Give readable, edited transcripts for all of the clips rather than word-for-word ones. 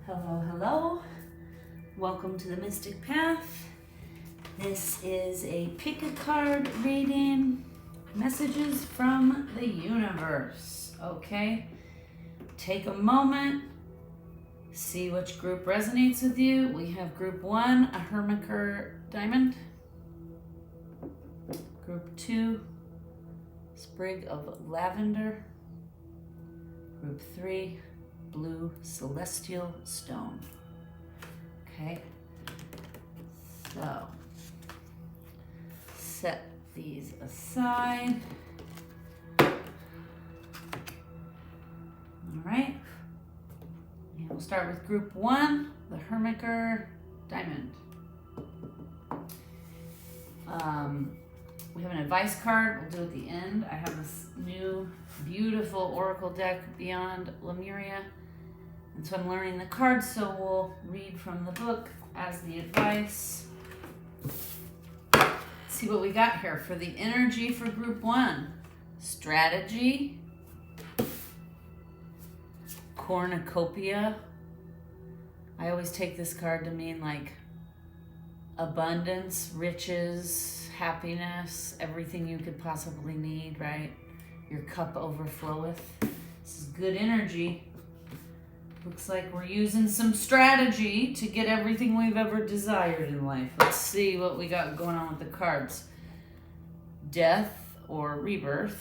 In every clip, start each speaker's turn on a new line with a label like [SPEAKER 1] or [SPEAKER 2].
[SPEAKER 1] Hello, hello. Welcome to the Mystic Path. This is a pick a card reading, messages from the universe. Okay, take a moment, see which group resonates with you. We have group 1, a Herkimer diamond. Group 2, sprig of lavender. Group 3, blue celestial stone. Okay, so set these aside. All right, and we'll start with group 1, the Herkimer diamond. We have an advice card we'll do at the end. I have this new beautiful oracle deck beyond Lemuria, and so I'm learning the cards, so we'll read from the book as the advice. Let's see what we got here for the energy for group 1. Strategy, cornucopia. I always take this card to mean like abundance, riches, happiness, everything you could possibly need, right? Your cup overfloweth. This is good energy. Looks like we're using some strategy to get everything we've ever desired in life. Let's see what we got going on with the cards. Death or rebirth.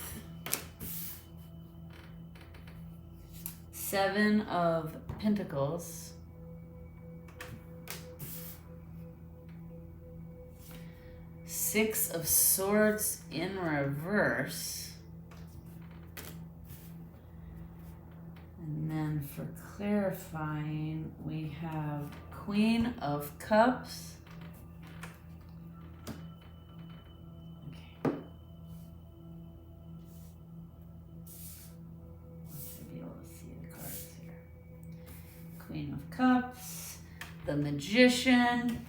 [SPEAKER 1] 7 of Pentacles. 6 of Swords in reverse. And then for clarifying, we have Queen of Cups. Okay. Let's be able to see the cards here. Queen of Cups, the Magician,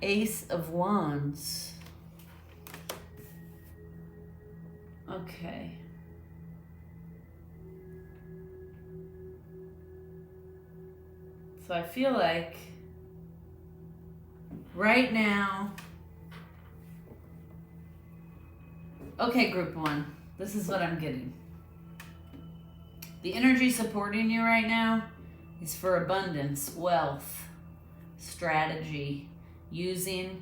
[SPEAKER 1] Ace of Wands. Okay. So I feel like right now, okay, group 1, this is what I'm getting. The energy supporting you right now is for abundance, wealth, strategy, using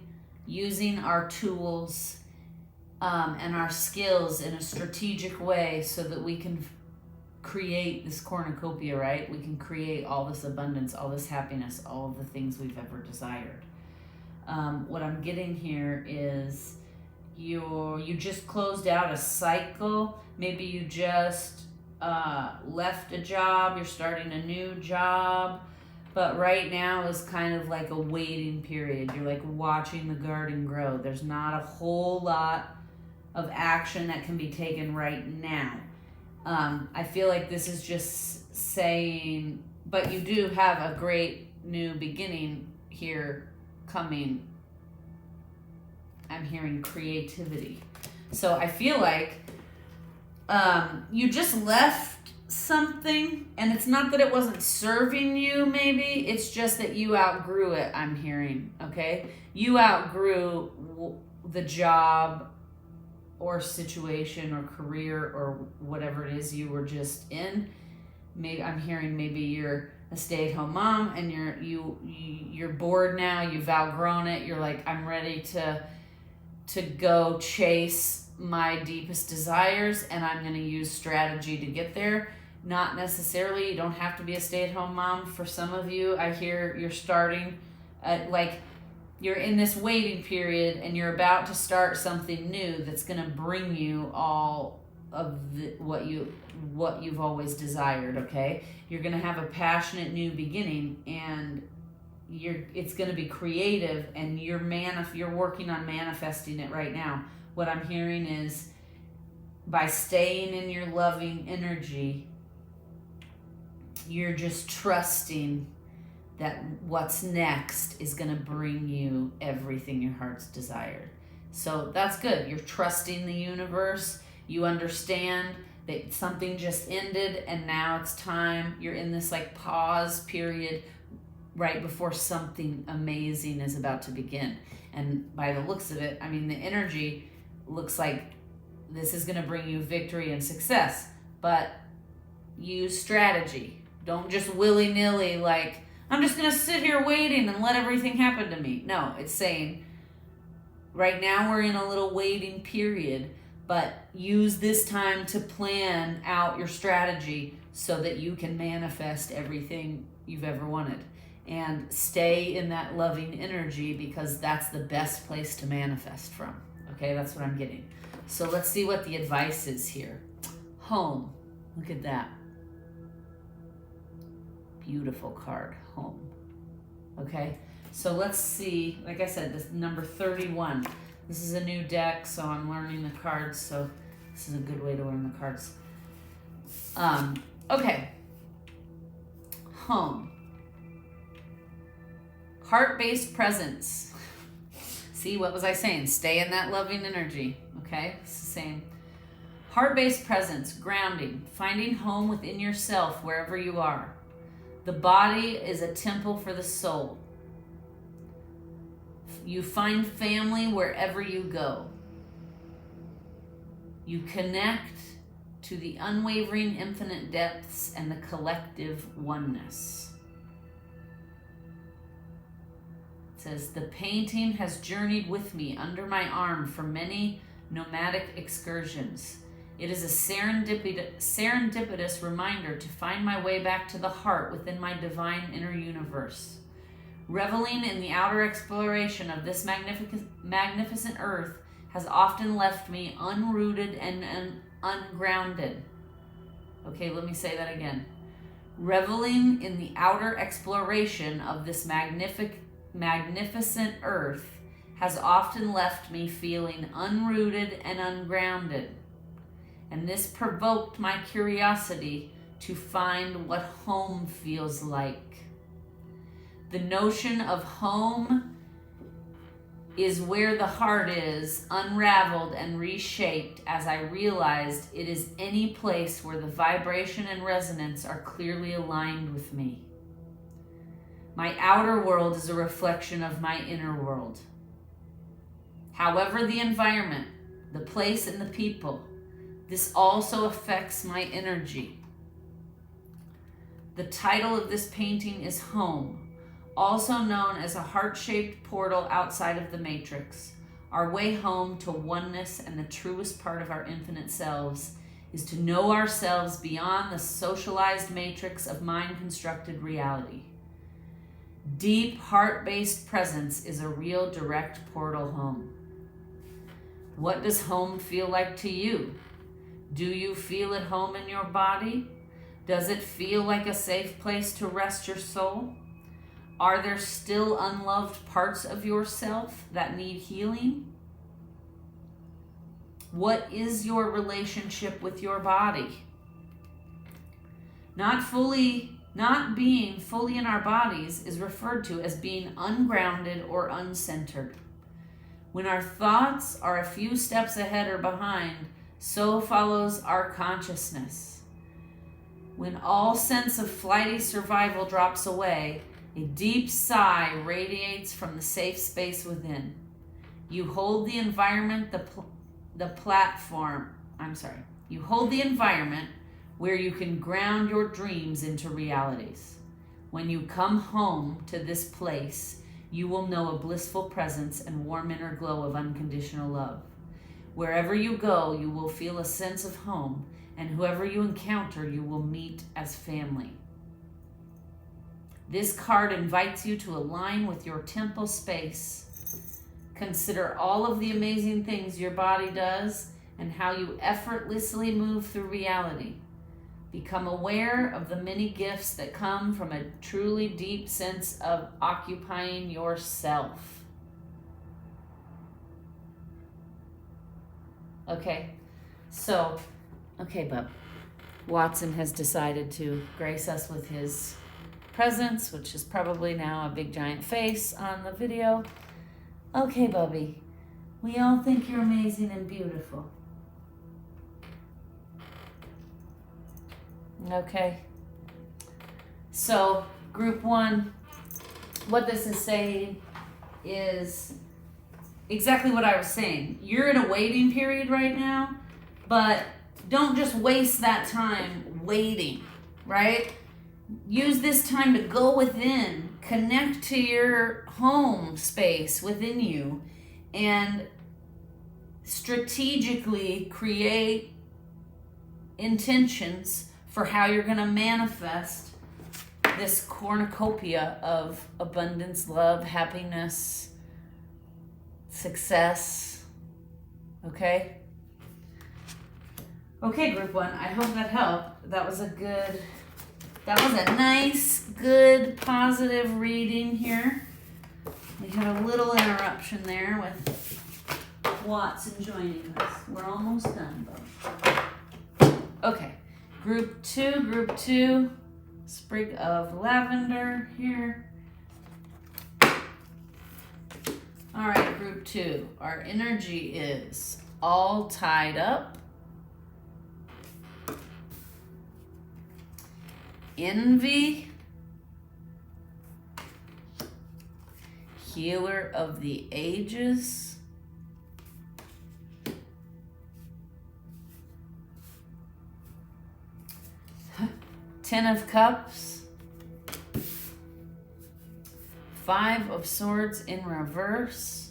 [SPEAKER 1] our tools and our skills in a strategic way so that we can create this cornucopia, right? We can create all this abundance, all this happiness, all of the things we've ever desired. What I'm getting here is you just closed out a cycle. Maybe you just left a job, you're starting a new job, but right now is kind of like a waiting period. You're like watching the garden grow. There's not a whole lot of action that can be taken right now. I feel like this is just saying, but you do have a great new beginning here coming. I'm hearing creativity. So I feel like you just left something, and it's not that it wasn't serving you, maybe. It's just that you outgrew it, I'm hearing, okay? You outgrew the job or situation or career or whatever it is you were just in. Maybe I'm hearing maybe you're a stay-at-home mom and you're bored now, you've outgrown it. You're like, I'm ready to go chase my deepest desires, and I'm going to use strategy to get there. Not necessarily, you don't have to be a stay-at-home mom. For some of you, I hear you're starting like you're in this waiting period and you're about to start something new that's going to bring you all of what you've always desired, okay? You're going to have a passionate new beginning, and it's going to be creative, and you're working on manifesting it right now. What I'm hearing is by staying in your loving energy, you're just trusting that what's next is going to bring you everything your heart's desired. So that's good. You're trusting the universe. You understand that something just ended and now it's time. You're in this like pause period right before something amazing is about to begin. And by the looks of it, I mean, the energy looks like this is going to bring you victory and success, but use strategy. Don't just willy-nilly like, I'm just going to sit here waiting and let everything happen to me. No, it's saying right now we're in a little waiting period, but use this time to plan out your strategy so that you can manifest everything you've ever wanted. And stay in that loving energy, because that's the best place to manifest from. Okay, that's what I'm getting. So let's see what the advice is here. Home. Look at that. Beautiful card. Home. Okay, so let's see. Like I said, this number 31. This is a new deck, so I'm learning the cards. So this is a good way to learn the cards. Okay. Home. Heart-based presence. See, what was I saying? Stay in that loving energy, okay? It's the same. Heart-based presence, grounding, finding home within yourself wherever you are. The body is a temple for the soul. You find family wherever you go. You connect to the unwavering infinite depths and the collective oneness. Says, the painting has journeyed with me under my arm for many nomadic excursions. It is a serendipitous reminder to find my way back to the heart within my divine inner universe. Reveling in the outer exploration of this magnificent earth has often left me unrooted and ungrounded. Okay, let me say that again. Reveling in the outer exploration of this magnificent earth has often left me feeling unrooted and ungrounded. And this provoked my curiosity to find what home feels like. The notion of home is where the heart is, unraveled and reshaped as I realized it is any place where the vibration and resonance are clearly aligned with me. My outer world is a reflection of my inner world. However, the environment, the place, and the people, this also affects my energy. The title of this painting is Home, also known as a heart-shaped portal outside of the matrix. Our way home to oneness and the truest part of our infinite selves is to know ourselves beyond the socialized matrix of mind-constructed reality. Deep heart-based presence is a real direct portal home. What does home feel like to you? Do you feel at home in your body? Does it feel like a safe place to rest your soul? Are there still unloved parts of yourself that need healing? What is your relationship with your body? Not being fully in our bodies is referred to as being ungrounded or uncentered. When our thoughts are a few steps ahead or behind, so follows our consciousness. When all sense of flighty survival drops away, a deep sigh radiates from the safe space within. You hold the environment, You hold the environment where you can ground your dreams into realities. When you come home to this place, you will know a blissful presence and warm inner glow of unconditional love. Wherever you go, you will feel a sense of home, and whoever you encounter, you will meet as family. This card invites you to align with your temple space. Consider all of the amazing things your body does and how you effortlessly move through reality. Become aware of the many gifts that come from a truly deep sense of occupying yourself. Okay, bub. Watson has decided to grace us with his presence, which is probably now a big giant face on the video. Okay, Bubby, we all think you're amazing and beautiful. Okay. So, group one, what this is saying is exactly what I was saying. You're in a waiting period right now, but don't just waste that time waiting, right? Use this time to go within, connect to your home space within you, and strategically create intentions for how you're going to manifest this cornucopia of abundance, love, happiness, success. Okay? Okay, group one, I hope that helped. That was a nice, good, positive reading here. We had a little interruption there with Watson joining us. We're almost done, though. Okay, group two, sprig of lavender here. All right, group two, our energy is all tied up, envy, healer of the ages, Ten of Cups, Five of Swords in reverse,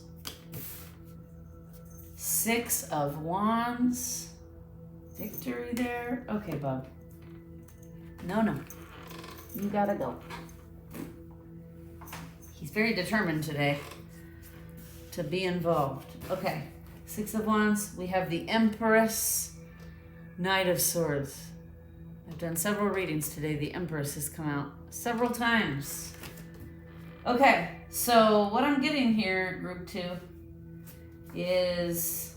[SPEAKER 1] Six of Wands, victory there. Okay, Bob. No, you gotta go. He's very determined today to be involved. Okay, Six of Wands, we have the Empress, Knight of Swords. I've done several readings today. The Empress has come out several times. Okay, so what I'm getting here, group two, is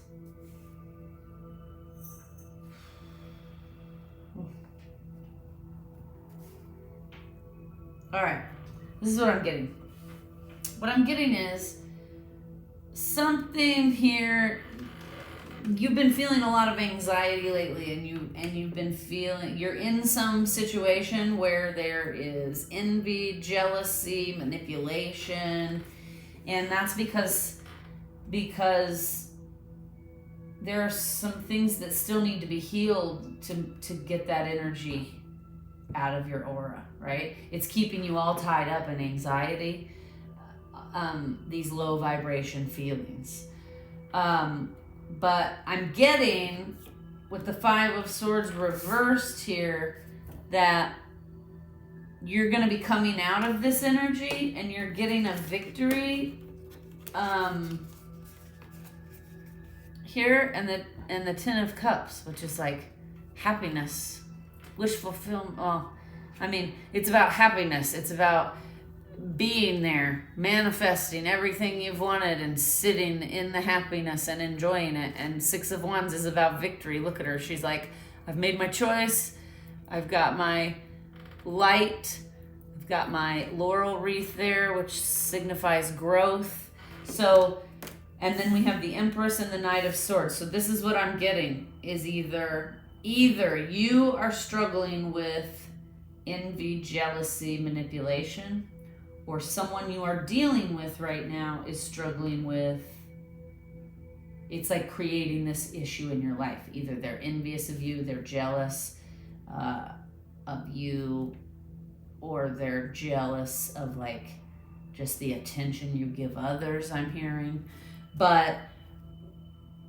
[SPEAKER 1] all right, this is what I'm getting. What I'm getting is something here. You've been feeling a lot of anxiety lately, and you've been feeling you're in some situation where there is envy, jealousy, manipulation, and that's because there are some things that still need to be healed to get that energy out of your aura, right? It's keeping you all tied up in anxiety, these low vibration feelings. But I'm getting, with the Five of Swords reversed here, that you're going to be coming out of this energy and you're getting a victory here, and the Ten of Cups, which is like happiness, wish fulfillment. Well, I mean, it's about happiness. It's about being there, manifesting everything you've wanted and sitting in the happiness and enjoying it. And Six of Wands is about victory. Look at her. She's like, I've made my choice. I've got my light. I've got my laurel wreath there, which signifies growth. So, and then we have the Empress and the Knight of Swords. So this is what I'm getting, is either you are struggling with envy, jealousy, manipulation, or someone you are dealing with right now is struggling with, it's like creating this issue in your life. Either they're envious of you, they're jealous of you, or they're jealous of like just the attention you give others, I'm hearing. But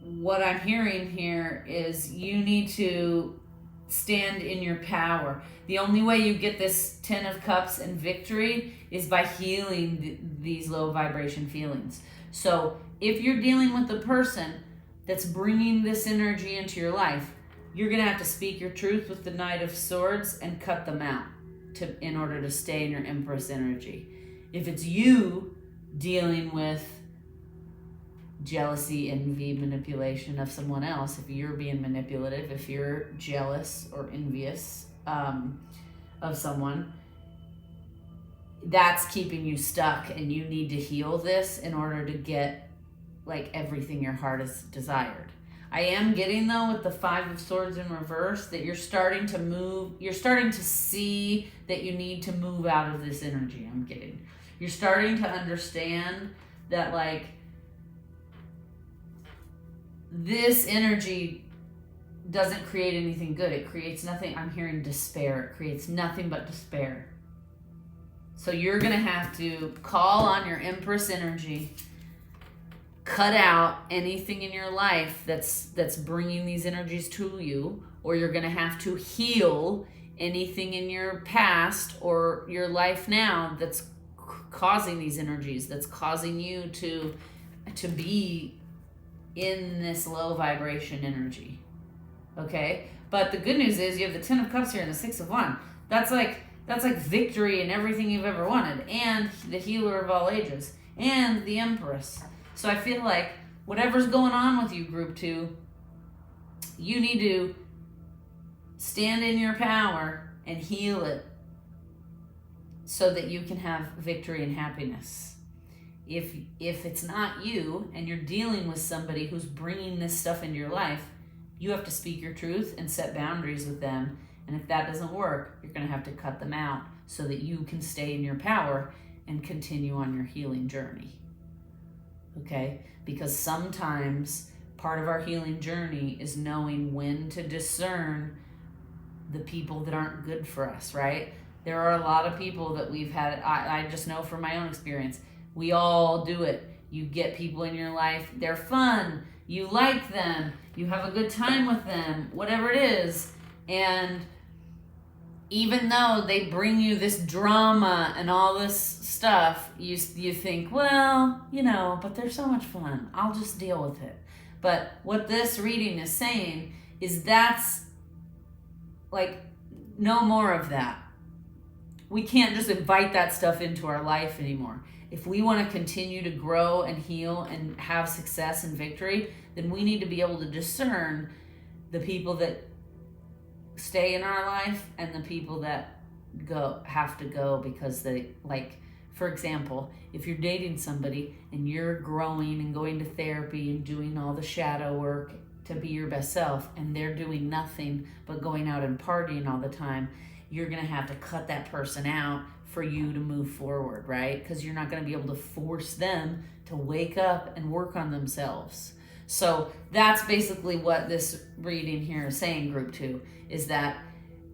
[SPEAKER 1] what I'm hearing here is you need to stand in your power. The only way you get this Ten of Cups and victory is by healing these low vibration feelings. So if you're dealing with the person that's bringing this energy into your life, you're going to have to speak your truth with the Knight of Swords and cut them out in order to stay in your Empress energy. If it's you dealing with jealousy, envy, manipulation of someone else, if you're being manipulative, if you're jealous or envious of someone, that's keeping you stuck, and you need to heal this in order to get like everything your heart has desired. I am getting, though, with the 5 of Swords in reverse, that you're starting to move. You're starting to see that you need to move out of this energy. I'm getting. You're starting to understand that, like, this energy doesn't create anything good. It creates nothing. I'm hearing despair. It creates nothing but despair. So you're going to have to call on your Empress energy, cut out anything in your life that's bringing these energies to you, or you're going to have to heal anything in your past or your life now that's causing these energies, that's causing you to be in this low vibration energy. Okay? But the good news is you have the 10 of Cups here and the 6 of Wands. That's like victory in everything you've ever wanted, and the healer of all ages, and the Empress. So I feel like whatever's going on with you, Group 2, you need to stand in your power and heal it so that you can have victory and happiness. If it's not you and you're dealing with somebody who's bringing this stuff into your life, you have to speak your truth and set boundaries with them. And if that doesn't work, you're going to have to cut them out so that you can stay in your power and continue on your healing journey. Okay? Because sometimes part of our healing journey is knowing when to discern the people that aren't good for us, right? There are a lot of people that we've had, I just know from my own experience, we all do it. You get people in your life, they're fun, you like them, you have a good time with them, whatever it is, and even though they bring you this drama and all this stuff, you think, well, but they're so much fun, I'll just deal with it. But what this reading is saying is that's like, no more of that. We can't just invite that stuff into our life anymore. If we want to continue to grow and heal and have success and victory, then we need to be able to discern the people that stay in our life and the people that have to go because they, like, for example, if you're dating somebody and you're growing and going to therapy and doing all the shadow work to be your best self, and they're doing nothing but going out and partying all the time, you're going to have to cut that person out for you to move forward, right? Because you're not going to be able to force them to wake up and work on themselves. So that's basically what this reading here is saying, Group 2, is that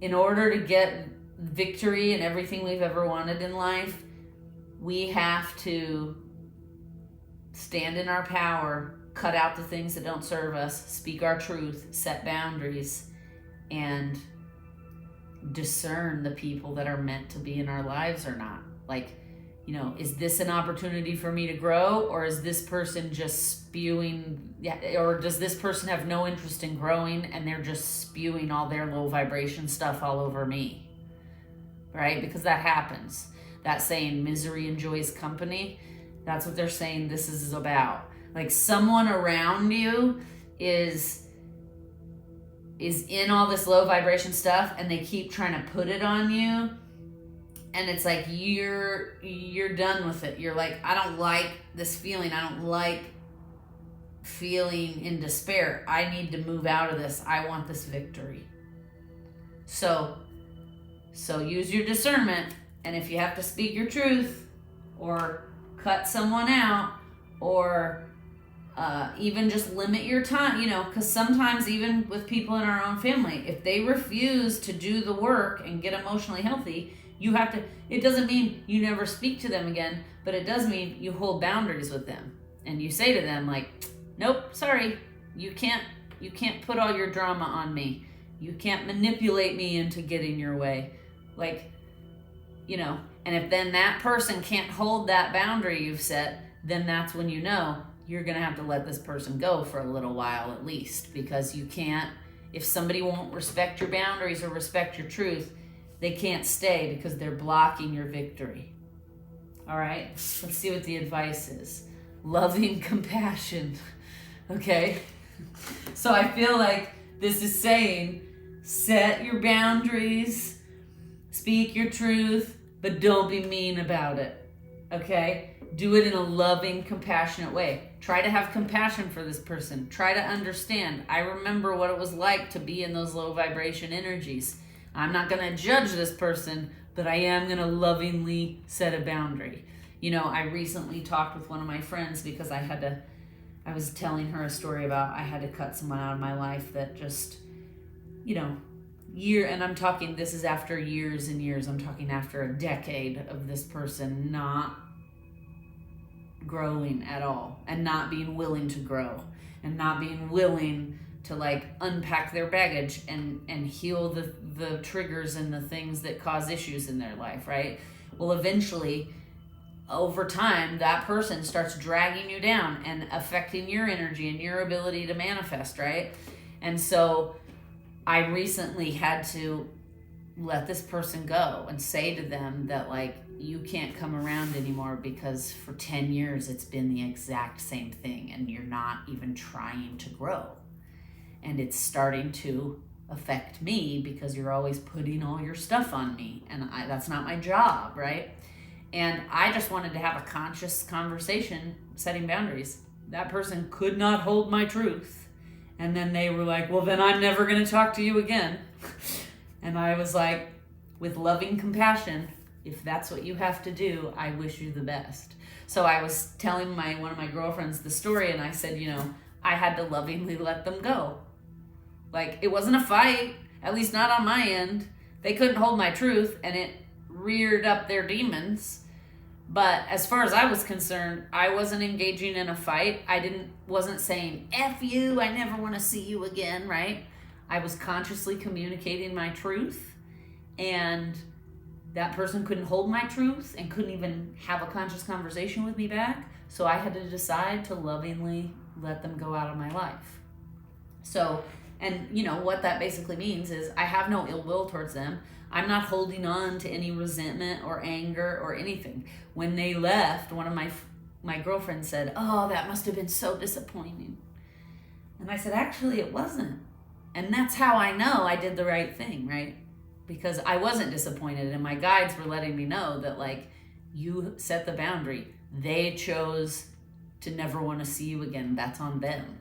[SPEAKER 1] in order to get victory in everything we've ever wanted in life, we have to stand in our power, cut out the things that don't serve us, speak our truth, set boundaries, and discern the people that are meant to be in our lives or not. Like, is this an opportunity for me to grow, or is this person just spewing, or does this person have no interest in growing and they're just spewing all their low vibration stuff all over me, right? Because that happens. That saying, misery enjoys company, that's what they're saying this is about. Like, someone around you is in all this low vibration stuff and they keep trying to put it on you, and it's like you're done with it. You're like, I don't like this feeling. I don't like feeling in despair. I need to move out of this. I want this victory. So use your discernment, and if you have to speak your truth or cut someone out, or even just limit your time, because sometimes even with people in our own family, if they refuse to do the work and get emotionally healthy, you have to, it doesn't mean you never speak to them again, but it does mean you hold boundaries with them. And you say to them, like, nope, sorry, you can't put all your drama on me. You can't manipulate me into getting your way. Like, and if then that person can't hold that boundary you've set, then that's when you're going to have to let this person go for a little while at least, because you can't, if somebody won't respect your boundaries or respect your truth, they can't stay because they're blocking your victory. All right, let's see what the advice is. Loving compassion. Okay, so I feel like this is saying, set your boundaries, speak your truth, but don't be mean about it. Okay, do it in a loving, compassionate way. Try to have compassion for this person. Try to understand. I remember what it was like to be in those low vibration energies. I'm not going to judge this person, but I am going to lovingly set a boundary. You know, I recently talked with one of my friends because I was telling her a story about I had to cut someone out of my life that just, you know, and I'm talking, this is after years and years, I'm talking after a decade of this person not growing at all and not being willing to grow and not being willing to like unpack their baggage and heal the triggers and the things that cause issues in their life, right? Well, eventually, over time, that person starts dragging you down and affecting your energy and your ability to manifest, right? And so I recently had to let this person go and say to them that like, you can't come around anymore because for 10 years it's been the exact same thing and you're not even trying to grow. And it's starting to affect me because you're always putting all your stuff on me and that's not my job, right? And I just wanted to have a conscious conversation setting boundaries. That person could not hold my truth. And then they were like, well, then I'm never going to talk to you again. And I was like, with loving compassion, if that's what you have to do, I wish you the best. So I was telling one of my girlfriends the story, and I said, you know, I had to lovingly let them go. Like, it wasn't a fight, at least not on my end. They couldn't hold my truth, and it reared up their demons. But as far as I was concerned, I wasn't engaging in a fight. Wasn't saying, F you, I never want to see you again, right? I was consciously communicating my truth, and that person couldn't hold my truth and couldn't even have a conscious conversation with me back. So I had to decide to lovingly let them go out of my life. So, and you know, what that basically means is I have no ill will towards them. I'm not holding on to any resentment or anger or anything. When they left, one of my girlfriends said, oh, that must have been so disappointing. And I said, actually, it wasn't. And that's how I know I did the right thing, right? Because I wasn't disappointed, and my guides were letting me know that, like, you set the boundary. They chose to never want to see you again. That's on them,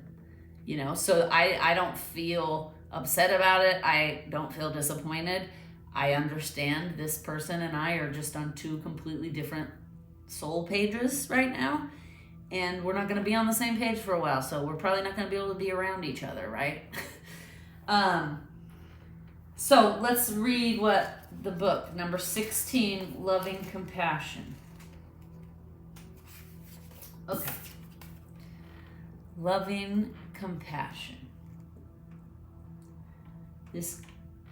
[SPEAKER 1] you know? So I don't feel upset about it. I don't feel disappointed. I understand this person and I are just on two completely different soul pages right now, and we're not going to be on the same page for a while, so we're probably not going to be able to be around each other, right? So let's read what the book, number 16, Loving Compassion. Okay. Loving Compassion. This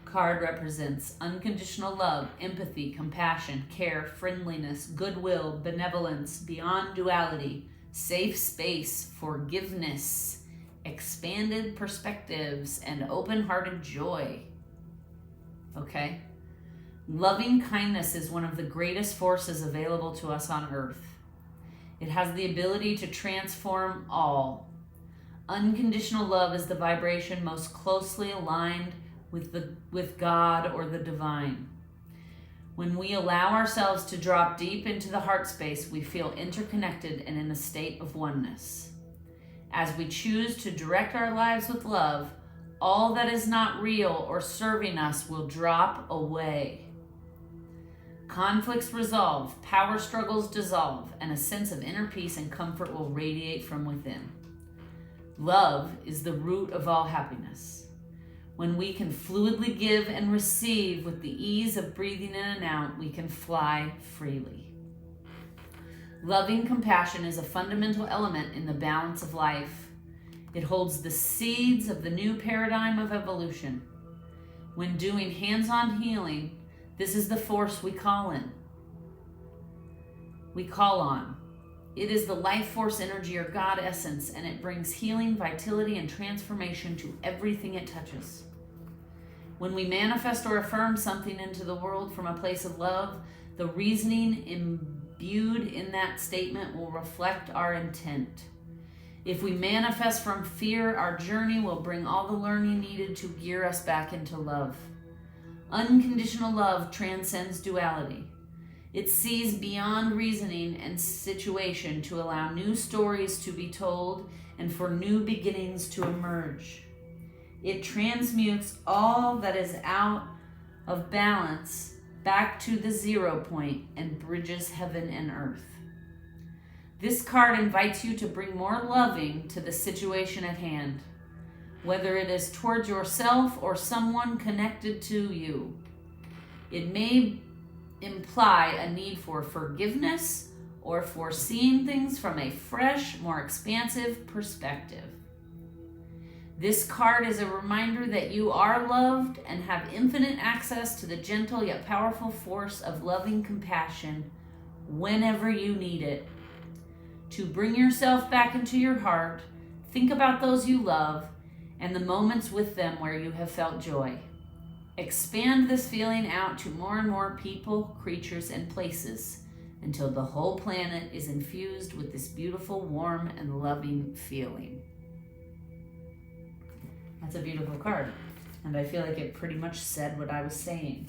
[SPEAKER 1] card represents unconditional love, empathy, compassion, care, friendliness, goodwill, benevolence, beyond duality, safe space, forgiveness, expanded perspectives, and open-hearted joy. Okay? Loving kindness is one of the greatest forces available to us on earth. It has the ability to transform all. Unconditional love is the vibration most closely aligned with God or the divine. When we allow ourselves to drop deep into the heart space, we feel interconnected and in a state of oneness. As we choose to direct our lives with love, all that is not real or serving us will drop away. Conflicts resolve, power struggles dissolve, and a sense of inner peace and comfort will radiate from within. Love is the root of all happiness. When we can fluidly give and receive with the ease of breathing in and out, we can fly freely. Loving compassion is a fundamental element in the balance of life. It holds the seeds of the new paradigm of evolution. When doing hands-on healing, this is the force we call on. It is the life force energy or God essence, and it brings healing, vitality, and transformation to everything it touches. When we manifest or affirm something into the world from a place of love, the reasoning imbued in that statement will reflect our intent. If we manifest from fear, our journey will bring all the learning needed to gear us back into love. Unconditional love transcends duality. It sees beyond reasoning and situation to allow new stories to be told and for new beginnings to emerge. It transmutes all that is out of balance back to the 0 point and bridges heaven and earth. This card invites you to bring more loving to the situation at hand, whether it is towards yourself or someone connected to you. It may imply a need for forgiveness or for seeing things from a fresh, more expansive perspective. This card is a reminder that you are loved and have infinite access to the gentle yet powerful force of loving compassion whenever you need it. To bring yourself back into your heart, think about those you love and the moments with them where you have felt joy. Expand this feeling out to more and more people, creatures, and places until the whole planet is infused with this beautiful, warm, and loving feeling. That's a beautiful card. And I feel like it pretty much said what I was saying.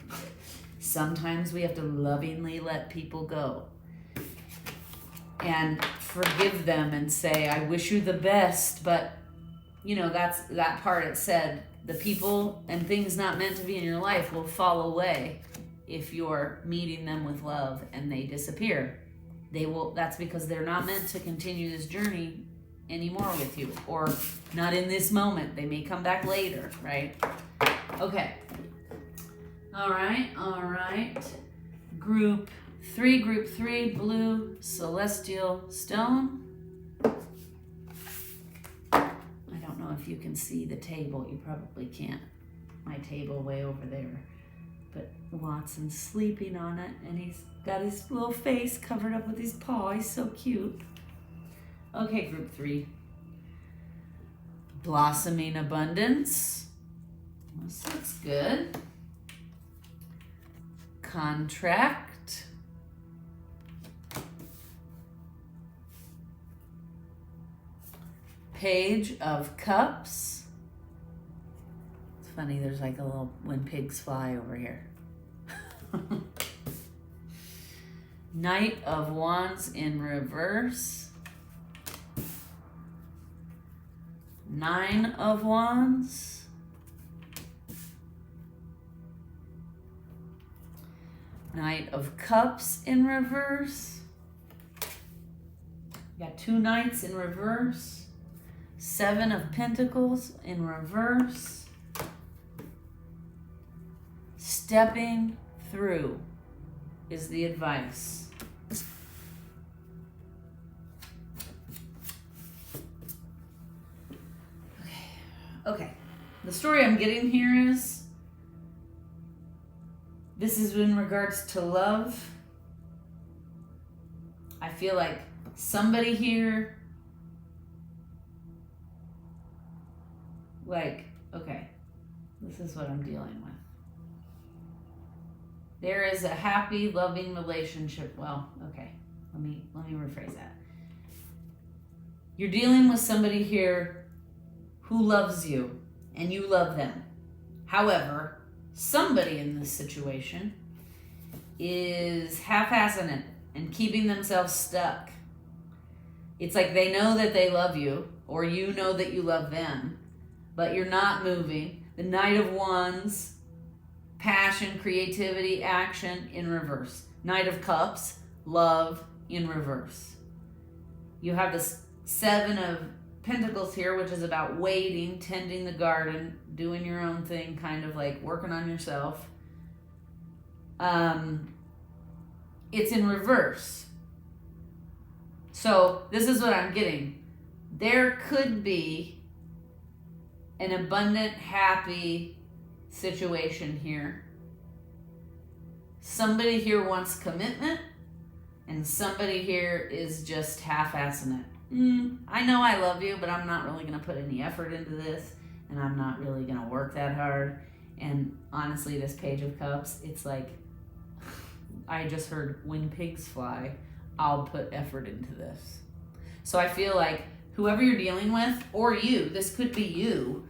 [SPEAKER 1] Sometimes we have to lovingly let people go and forgive them and say, I wish you the best. But, you know, that's that part it said, the people and things not meant to be in your life will fall away if you're meeting them with love and they disappear. That's because they're not meant to continue this journey anymore with you, or not in this moment. They may come back later, right? Okay. All right. Group 3, blue celestial stone. I don't know if you can see the table. You probably can't. My table way over there. But Watson's sleeping on it, and he's got his little face covered up with his paw. He's so cute. Okay, group 3. Blossoming abundance. This looks good. Contract. Page of Cups. It's funny, there's like a little when pigs fly over here. Knight of Wands in reverse. 9 of Wands. Knight of Cups in reverse. Got 2 Knights in reverse. 7 of Pentacles in reverse. Stepping through is the advice. Okay. The story I'm getting here is, this is in regards to love. I feel like somebody here, okay, this is what I'm dealing with. There is a happy, loving relationship. Well, okay, let me rephrase that. You're dealing with somebody here who loves you and you love them. However, somebody in this situation is half-assing it and keeping themselves stuck. It's like they know that they love you, or you know that you love them, but you're not moving. The Knight of Wands, passion, creativity, action in reverse. Knight of Cups, love in reverse. You have the 7 of Pentacles here, which is about waiting, tending the garden, doing your own thing, kind of like working on yourself. It's in reverse. So this is what I'm getting. There could be an abundant, happy situation here. Somebody here wants commitment, and somebody here is just half-assing it. I know I love you, but I'm not really going to put any effort into this, and I'm not really going to work that hard. And honestly, this Page of Cups, it's like, I just heard when pigs fly, I'll put effort into this. So I feel like whoever you're dealing with, or you, this could be you,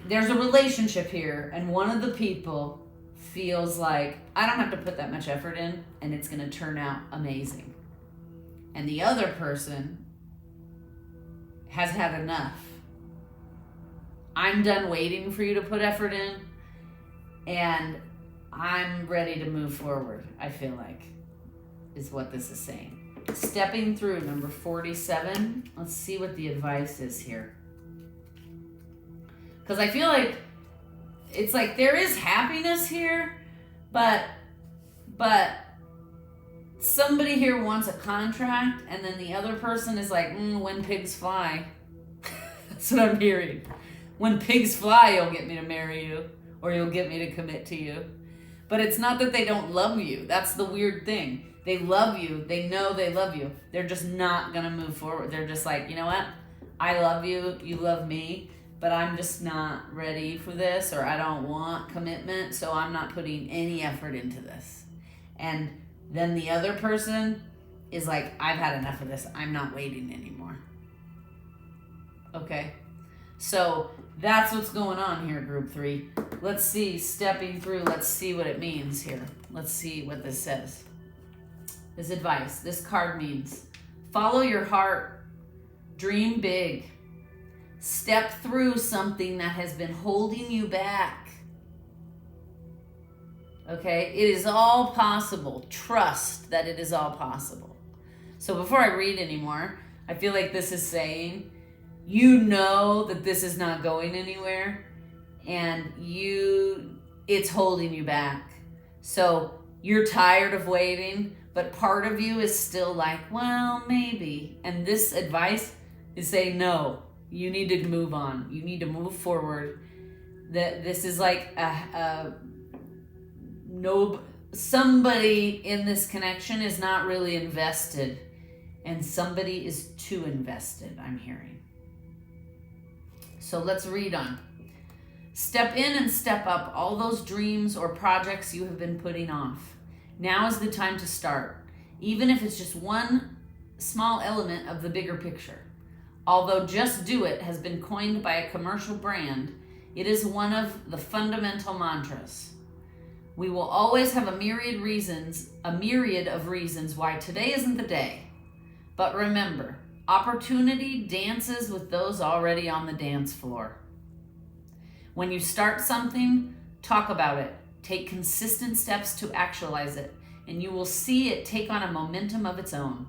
[SPEAKER 1] there's a relationship here, and one of the people feels like I don't have to put that much effort in and it's going to turn out amazing. And the other person has had enough. I'm done waiting for you to put effort in, and I'm ready to move forward, I feel like, is what this is saying. Stepping through, number 47. Let's see what the advice is here. Because I feel like it's like there is happiness here, but somebody here wants a contract, and then the other person is like, when pigs fly. That's what I'm hearing. When pigs fly, you'll get me to marry you, or you'll get me to commit to you. But it's not that they don't love you. That's the weird thing. They love you. They know they love you. They're just not going to move forward. They're just like, you know what? I love you. You love me. But I'm just not ready for this, or I don't want commitment, so I'm not putting any effort into this. And then the other person is like, I've had enough of this. I'm not waiting anymore. Okay? So that's what's going on here, group 3. Let's see, stepping through, let's see what it means here. Let's see what this says. This advice, this card means follow your heart, dream big, step through something that has been holding you back. Okay, it is all possible. Trust that it is all possible. So before I read anymore, I feel like this is saying, you know that this is not going anywhere, and it's holding you back. So you're tired of waiting, but part of you is still like, well, maybe. And this advice is saying, no, you need to move on. You need to move forward. That this is like somebody in this connection is not really invested, and somebody is too invested, I'm hearing. So let's read on. Step in and step up all those dreams or projects you have been putting off. Now is the time to start, even if it's just one small element of the bigger picture. Although "just do it" has been coined by a commercial brand, it is one of the fundamental mantras. We will always have a myriad of reasons why today isn't the day. But remember, opportunity dances with those already on the dance floor. When you start something, talk about it. Take consistent steps to actualize it, and you will see it take on a momentum of its own.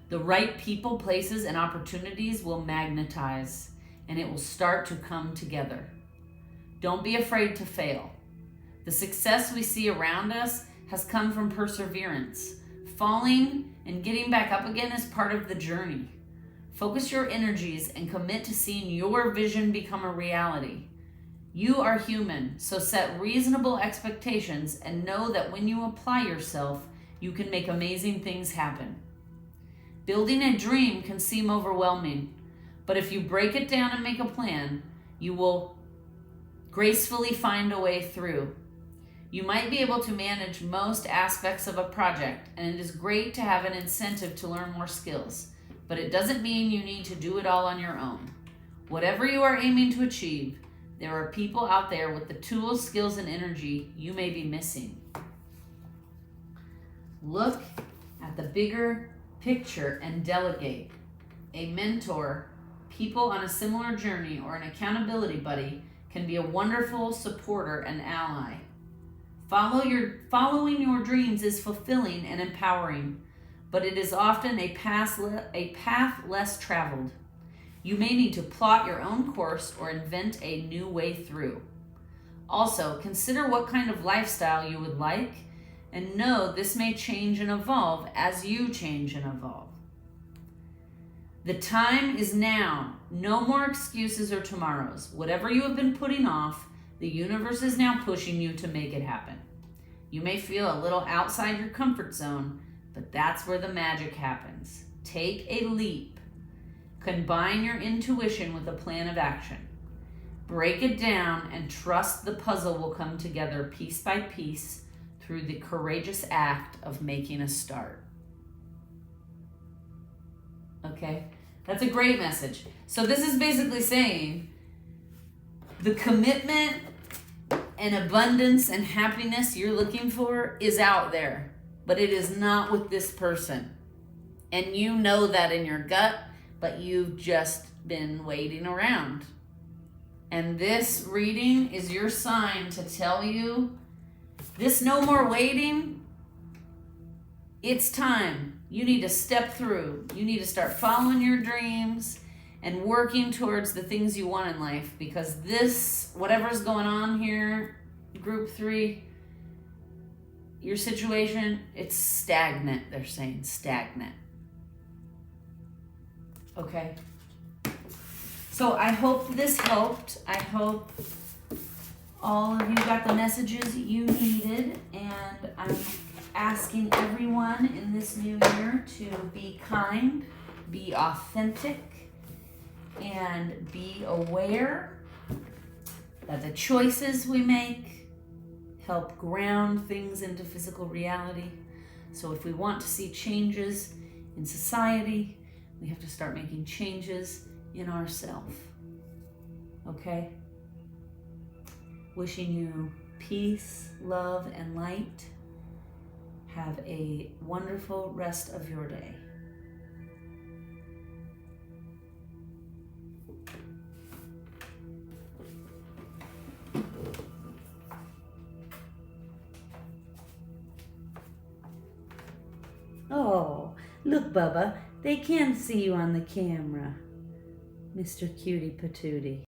[SPEAKER 1] The right people, places, and opportunities will magnetize, and it will start to come together. Don't be afraid to fail. The success we see around us has come from perseverance. Falling and getting back up again is part of the journey. Focus your energies and commit to seeing your vision become a reality. You are human, so set reasonable expectations and know that when you apply yourself, you can make amazing things happen. Building a dream can seem overwhelming, but if you break it down and make a plan, you will gracefully find a way through. You might be able to manage most aspects of a project, and it is great to have an incentive to learn more skills, but it doesn't mean you need to do it all on your own. Whatever you are aiming to achieve, there are people out there with the tools, skills, and energy you may be missing. Look at the bigger picture and delegate. A mentor, people on a similar journey, or an accountability buddy can be a wonderful supporter and ally. Following your dreams is fulfilling and empowering, but it is often a path less traveled. You may need to plot your own course or invent a new way through. Also, consider what kind of lifestyle you would like, and know this may change and evolve as you change and evolve. The time is now. No more excuses or tomorrows. Whatever you have been putting off, the universe is now pushing you to make it happen. You may feel a little outside your comfort zone, but that's where the magic happens. Take a leap. Combine your intuition with a plan of action. Break it down and trust the puzzle will come together piece by piece through the courageous act of making a start. Okay, that's a great message. So this is basically saying the commitment and abundance and happiness you're looking for is out there, but it is not with this person. And you know that in your gut, but you've just been waiting around. And this reading is your sign to tell you this no more waiting. It's time. You need to step through. You need to start following your dreams and working towards the things you want in life, because this, whatever's going on here, group 3, your situation, it's stagnant. They're saying stagnant. Okay. So I hope this helped. I hope all of you got the messages you needed, and I'm asking everyone in this new year to be kind, be authentic, and be aware that the choices we make help ground things into physical reality. So if we want to see changes in society, we have to start making changes in ourselves. Okay? Wishing you peace, love, and light. Have a wonderful rest of your day. Oh, look, Bubba, they can see you on the camera, Mr. Cutie Patootie.